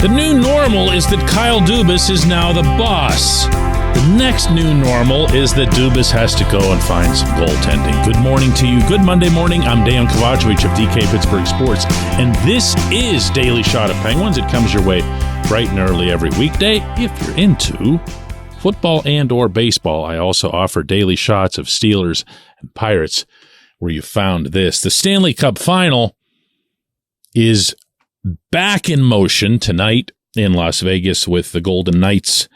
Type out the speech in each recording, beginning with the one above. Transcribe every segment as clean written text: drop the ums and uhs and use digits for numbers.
The new normal is that Kyle Dubas is now the boss. The next new normal is that Dubas has to go and find some goaltending. Good morning to you. Good Monday morning. I'm Dejan Kovacevic of DK Pittsburgh Sports, and this is Daily Shot of Penguins. It comes your way bright and early every weekday. If you're into football and or baseball, I also offer daily shots of Steelers and Pirates, where you found this. The Stanley Cup Final is back in motion tonight in Las Vegas with the Golden Knights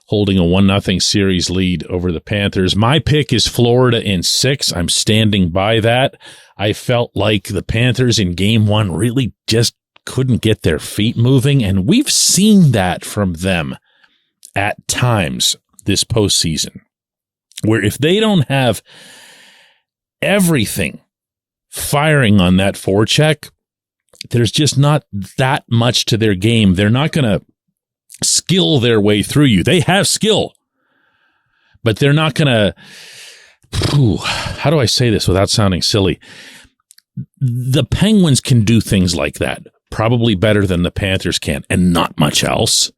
holding a 1-0 series lead over the Panthers. My pick is Florida in 6. I'm standing by that. I felt like the Panthers in Game 1 really just couldn't get their feet moving, and we've seen that from them at times this postseason, where if they don't have everything firing on that forecheck, there's just not that much to their game. They're not going to skill their way through you. They have skill, but they're not going to, how do I say this without sounding silly? The Penguins can do things like that, probably better than the Panthers can, and not much else.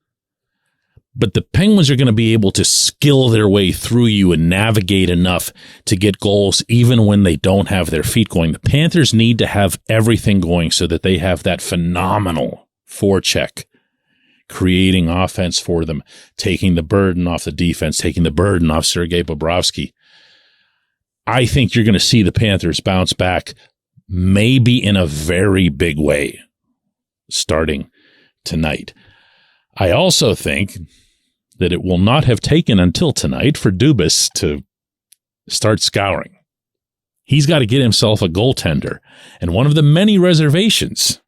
But the Penguins are going to be able to skill their way through you and navigate enough to get goals even when they don't have their feet going. The Panthers need to have everything going so that they have that phenomenal forecheck, creating offense for them, taking the burden off the defense, taking the burden off Sergei Bobrovsky. I think you're going to see the Panthers bounce back, maybe in a very big way, starting tonight. I also think that it will not have taken until tonight for Dubas to start scouring. He's got to get himself a goaltender. And one of the many reservations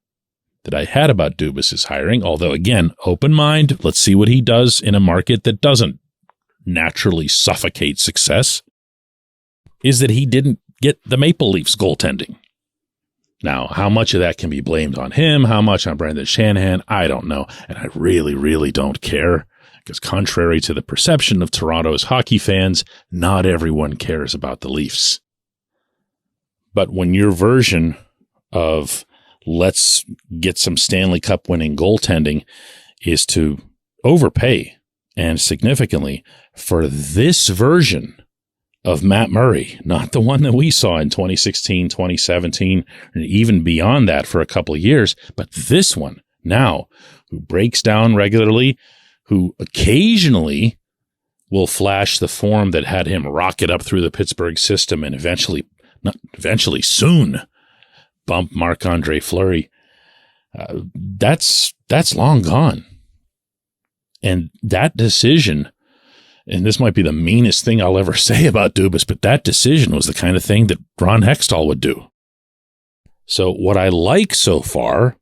that I had about Dubas' hiring, although, again, open mind, let's see what he does in a market that doesn't naturally suffocate success, is that he didn't get the Maple Leafs goaltending. Now, how much of that can be blamed on him, how much on Brendan Shanahan, I don't know. And I really, really don't care, because contrary to the perception of Toronto's hockey fans, not everyone cares about the Leafs. But when your version of let's get some Stanley Cup winning goaltending is to overpay, and significantly, for this version of Matt Murray, not the one that we saw in 2016, 2017, and even beyond that for a couple of years, but this one now, who breaks down regularly, who occasionally will flash the form that had him rocket up through the Pittsburgh system and soon bump Marc-Andre Fleury. That's long gone. And that decision, and this might be the meanest thing I'll ever say about Dubas, but that decision was the kind of thing that Ron Hextall would do. So what I like so far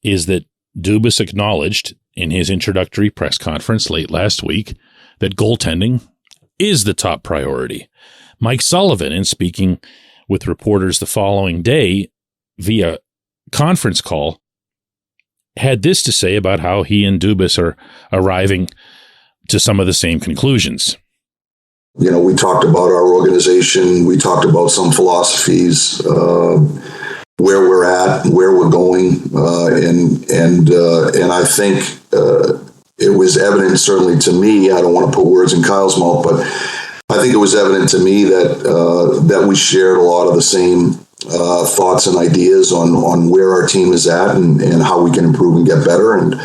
is that Dubas acknowledged in his introductory press conference late last week that goaltending is the top priority. Mike Sullivan, in speaking with reporters the following day via conference call, had this to say about how he and Dubas are arriving to some of the same conclusions. You know, we talked about our organization. We talked about some philosophies, where we're at, where we're going, and I think it was evident, certainly to me. I don't want to put words in Kyle's mouth, but I think it was evident to me that we shared a lot of the same thoughts and ideas on where our team is at and how we can improve and get better and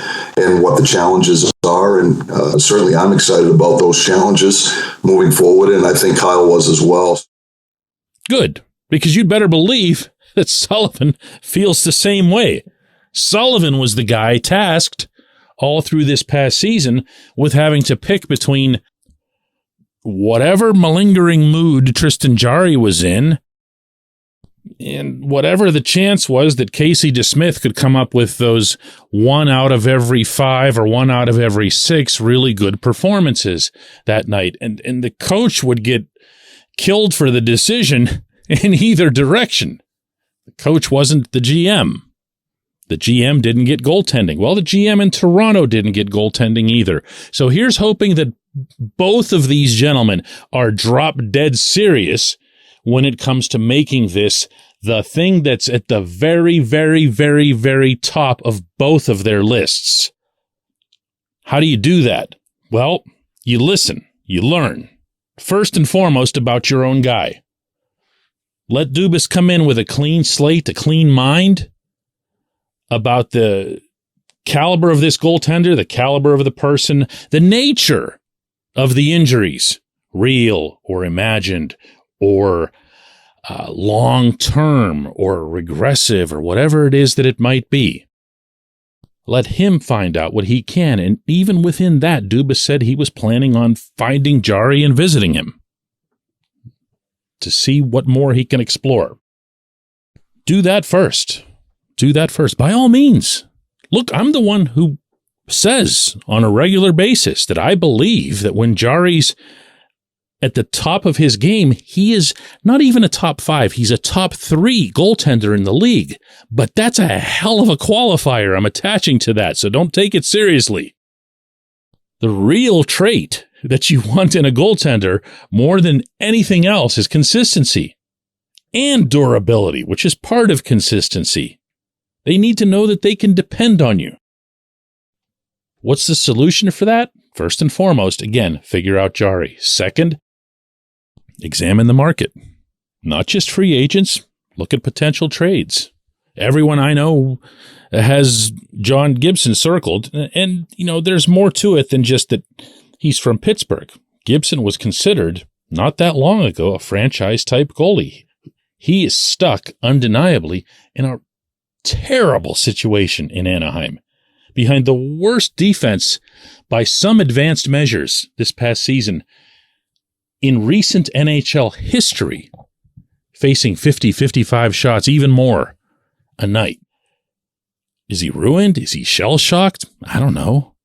what the challenges are. And certainly I'm excited about those challenges moving forward. And I think Kyle was as well. Good, because you'd better believe that Sullivan feels the same way. Sullivan was the guy tasked all through this past season with having to pick between whatever malingering mood Tristan Jarry was in and whatever the chance was that Casey DeSmith could come up with those 1 out of every 5 or 1 out of every 6 really good performances that night. And the coach would get killed for the decision in either direction. The coach wasn't the GM. The GM didn't get goaltending. Well, the GM in Toronto didn't get goaltending either. So here's hoping that both of these gentlemen are drop dead serious when it comes to making this the thing that's at the very, very, very, very top of both of their lists. How do you do that? Well, you listen, you learn. First and foremost about your own guy. Let Dubas come in with a clean slate, a clean mind about the caliber of this goaltender, the caliber of the person, the nature of the injuries, real or imagined or long-term or regressive or whatever it is that it might be. Let him find out what he can. And even within that, Dubas said he was planning on finding Jarry and visiting him to see what more he can explore. Do that first. Do that first. By all means. Look, I'm the one who says on a regular basis that I believe that when Jarry's at the top of his game, he is not even a top 5. He's a top 3 goaltender in the league. But that's a hell of a qualifier I'm attaching to that, so don't take it seriously. The real trait that you want in a goaltender more than anything else is consistency and durability, which is part of consistency. They need to know that they can depend on you. What's the solution for that? First and foremost, again, figure out Jarry. Second, examine the market. Not just free agents, look at potential trades. Everyone I know has John Gibson circled, and, there's more to it than just that he's from Pittsburgh. Gibson was considered, not that long ago, a franchise-type goalie. He is stuck, undeniably, in a terrible situation in Anaheim, behind the worst defense by some advanced measures this past season in recent NHL history, facing 50, 55 shots, even more a night. Is he ruined? Is he shell-shocked? I don't know.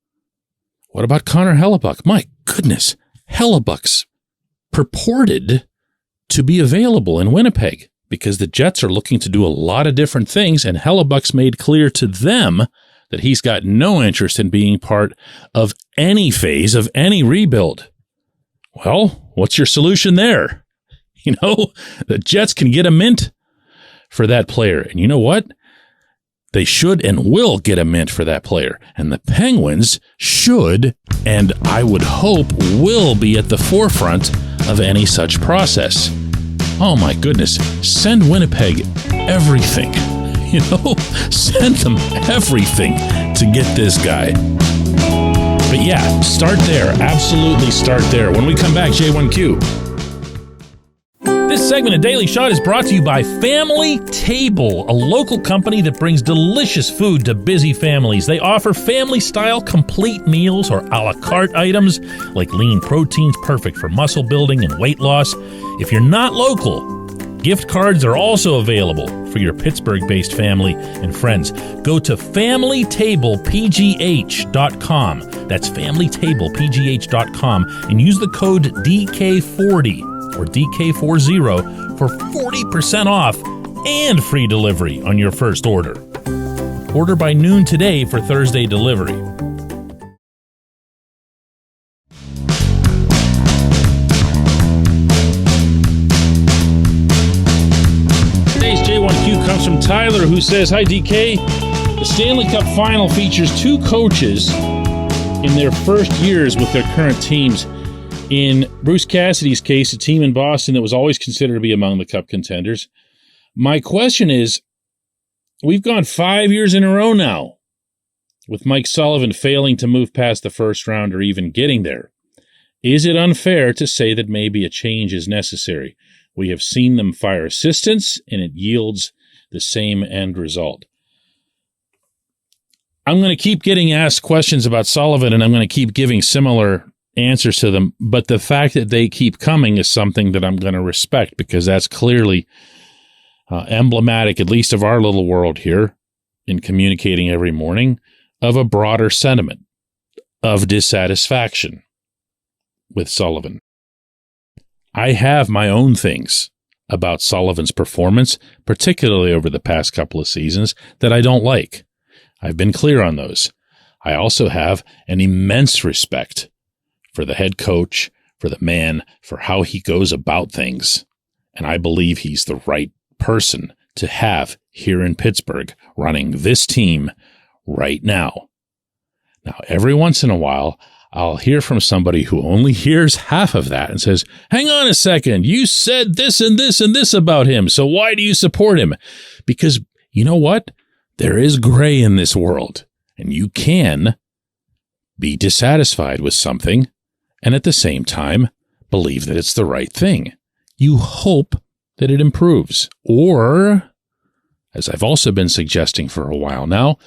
What about Connor Hellebuck? My goodness, Hellebuck's purported to be available in Winnipeg because the Jets are looking to do a lot of different things, and Hellebuck's made clear to them that he's got no interest in being part of any phase of any rebuild. Well, what's your solution there? The Jets can get a mint for that player. And you know what? They should and will get a mint for that player. And the Penguins should, and I would hope will be at the forefront of any such process. Oh my goodness. Send Winnipeg everything. Send them everything to get this guy. But yeah, start there. Absolutely start there. When we come back, J1Q. This segment of Daily Shot is brought to you by Family Table, a local company that brings delicious food to busy families. They offer family-style complete meals or a la carte items like lean proteins, perfect for muscle building and weight loss. If you're not local, gift cards are also available for your Pittsburgh-based family and friends. Go to FamilyTablePGH.com. That's FamilyTablePGH.com and use the code DK40 or DK40 for 40% off and free delivery on your first order. Order by noon today for Thursday delivery. Today's J1Q comes from Tyler, who says, "Hi DK, the Stanley Cup Final features 2 coaches in their first years with their current teams. In Bruce Cassidy's case, a team in Boston that was always considered to be among the Cup contenders. My question is, we've gone 5 years in a row now with Mike Sullivan failing to move past the first round or even getting there. Is it unfair to say that maybe a change is necessary? We have seen them fire assistants, and it yields the same end result." I'm going to keep getting asked questions about Sullivan, and I'm going to keep giving similar answers to them, but the fact that they keep coming is something that I'm going to respect, because that's clearly emblematic, at least of our little world here, in communicating every morning, of a broader sentiment of dissatisfaction with Sullivan. I have my own things about Sullivan's performance, particularly over the past couple of seasons, that I don't like. I've been clear on those. I also have an immense respect for the head coach, for the man, for how he goes about things, And I believe he's the right person to have here in Pittsburgh running this team right now. Now, every once in a while, I'll hear from somebody who only hears half of that and says, hang on a second, you said this and this and this about him, so why do you support him? Because you know what? There is gray in this world, and you can be dissatisfied with something and at the same time believe that it's the right thing. You hope that it improves. Or, as I've also been suggesting for a while now,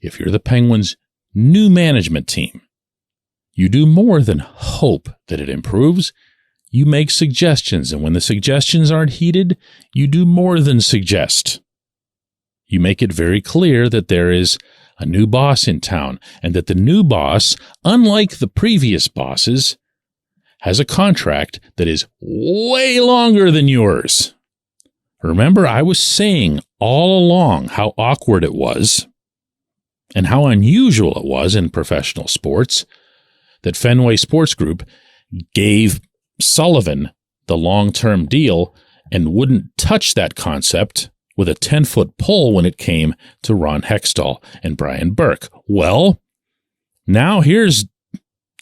if you're the Penguins' new management team, you do more than hope that it improves. You make suggestions, and when the suggestions aren't heeded, you do more than suggest. You make it very clear that there is a new boss in town, and that the new boss, unlike the previous bosses, has a contract that is way longer than yours. Remember, I was saying all along how awkward it was and how unusual it was in professional sports that Fenway Sports Group gave Sullivan the long-term deal and wouldn't touch that concept with a 10-foot pole when it came to Ron Hextall and Brian Burke. Well, now here's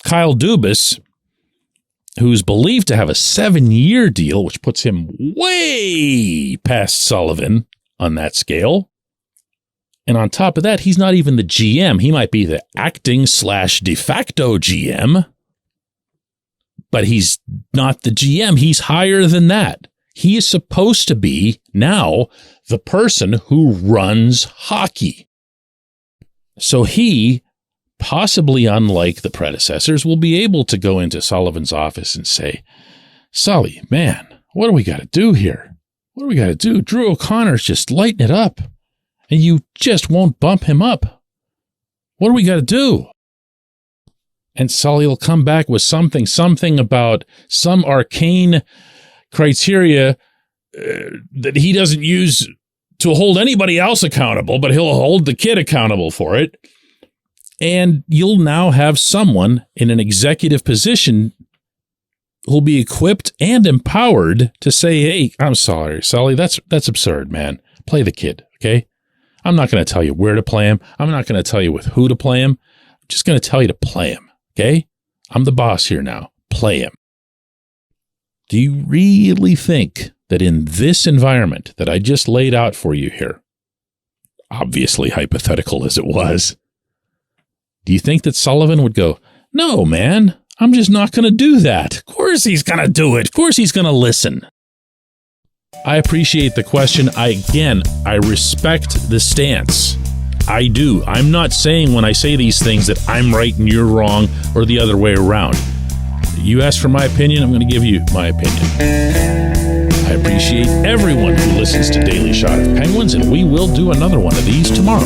Kyle Dubas, who's believed to have a 7-year deal, which puts him way past Sullivan on that scale. And on top of that, he's not even the GM. He might be the acting/de facto GM, but he's not the GM. He's higher than that. He is supposed to be now the person who runs hockey. So he, possibly unlike the predecessors, will be able to go into Sullivan's office and say, Sully, man, what do we got to do here? What do we got to do? Drew O'Connor's just lighting it up, and you just won't bump him up. What do we got to do? And Sully will come back with something about some arcane criteria that he doesn't use to hold anybody else accountable, but he'll hold the kid accountable for it. And you'll now have someone in an executive position who'll be equipped and empowered to say, hey, I'm sorry, Sully, that's absurd, man. Play the kid, okay? I'm not going to tell you where to play him. I'm not going to tell you with who to play him. I'm just going to tell you to play him, okay? I'm the boss here now. Play him. Do you really think that in this environment that I just laid out for you here, obviously hypothetical as it was, do you think that Sullivan would go, no, man, I'm just not going to do that? Of course he's going to do it. Of course he's going to listen. I appreciate the question. I respect the stance. I do. I'm not saying when I say these things that I'm right and you're wrong or the other way around. You asked for my opinion, I'm going to give you my opinion. I appreciate everyone who listens to Daily Shot of Penguins, and we will do another one of these tomorrow.